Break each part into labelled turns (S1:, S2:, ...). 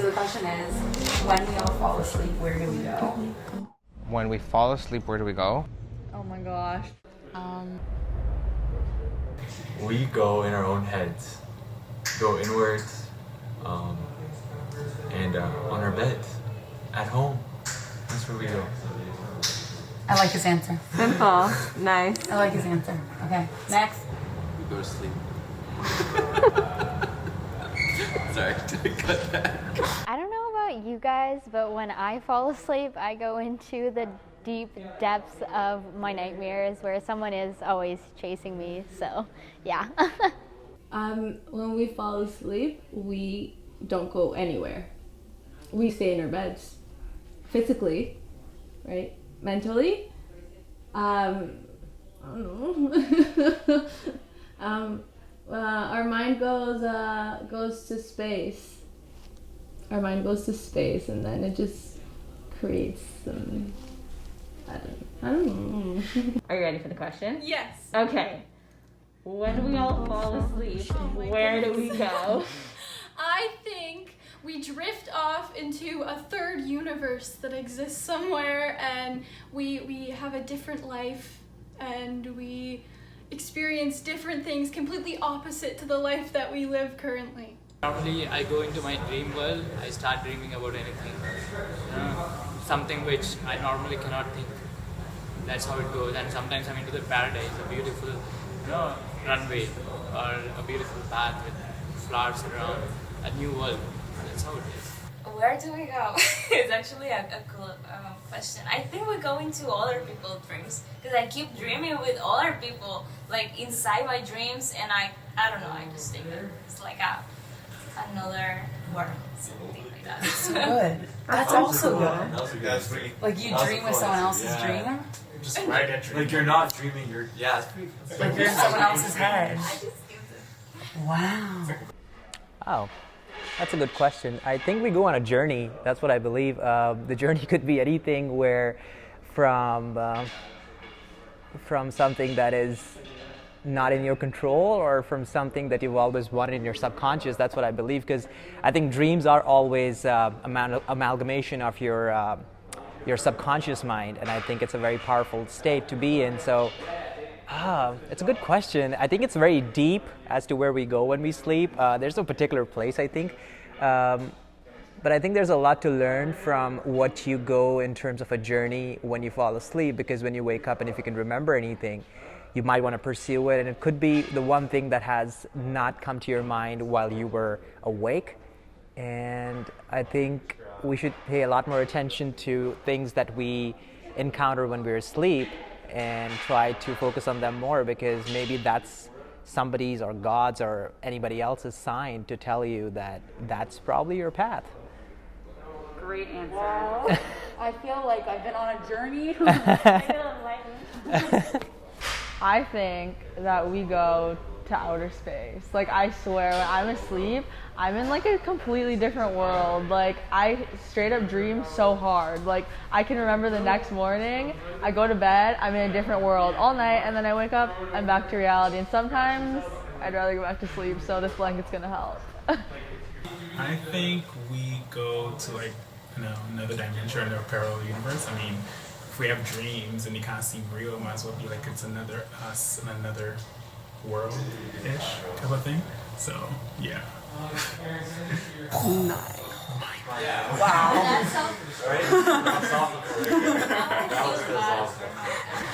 S1: the question is, when we all fall asleep, where do we go?
S2: When we fall asleep, where do we go?
S3: Oh my gosh.
S4: We go in our own heads, go inwards, and on our beds, at home. That's where we go.
S1: I like his answer.
S3: Simple. Nice.
S1: I like his answer. Okay, next.
S5: We go to sleep. Sorry, to cut that.
S6: I don't know about you guys, but when I fall asleep, I go into the deep depths of my nightmares where someone is always chasing me. So, yeah.
S7: When we fall asleep, we don't go anywhere. We stay in our beds. Physically, right? Mentally, I don't know. Our mind goes to space. Our mind goes to space, and then it just creates some. I don't know.
S3: Are you ready for the question?
S8: Yes.
S3: Okay. When we all fall asleep, where do we go?
S8: I think we drift off into a third universe that exists somewhere, and we have a different life, and we experience different things completely opposite to the life that we live currently.
S9: Normally, I go into my dream world. I start dreaming about anything, something which I normally cannot think. That's how it goes. And sometimes I'm into the paradise, a beautiful, runway, or a beautiful path with flowers around, a new world. That's how it is.
S10: Where do we go? It's actually a cool question. I think we go into other people's dreams, because I keep dreaming with other people, like inside my dreams, and I don't know, I just think it's like another world, something like that.
S1: So good. That's also good.
S4: That's pretty.
S1: Like you dream with someone else's dream?
S4: Just right at dream. Like you're not dreaming, you're it's pretty.
S1: Like you're in someone else's head.
S10: I just use it.
S1: Wow.
S11: Oh, that's a good question. I think we go on a journey. That's what I believe. The journey could be anything where from something that is not in your control, or from something that you've always wanted in your subconscious. That's what I believe, because I think dreams are always amalgamation of your subconscious mind, and I think it's a very powerful state to be in. So it's a good question. I think it's very deep as to where we go when we sleep. There's no particular place, I think. But I think there's a lot to learn from what you go in terms of a journey when you fall asleep, because when you wake up and if you can remember anything, you might want to pursue it. And it could be the one thing that has not come to your mind while you were awake. And I think we should pay a lot more attention to things that we encounter when we're asleep and try to focus on them more, because maybe that's somebody's or God's or anybody else's sign to tell you that that's probably your path.
S1: Great answer.
S3: Wow. I feel like I've been on a journey. I feel enlightened. I think that we go to outer space. Like, I swear, when I'm asleep, I'm in like a completely different world. Like, I straight up dream so hard. Like, I can remember the next morning, I go to bed, I'm in a different world all night, and then I wake up, I'm back to reality. And sometimes I'd rather go back to sleep, so this blanket's gonna help.
S12: I think we go to like, another dimension, another parallel universe. I mean, if we have dreams and they kind of seem real, it might as well be like it's another us in another world-ish type of thing. So, yeah.
S1: Nice.
S4: Wow.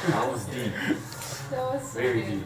S4: That was deep.
S10: That was
S4: Very deep.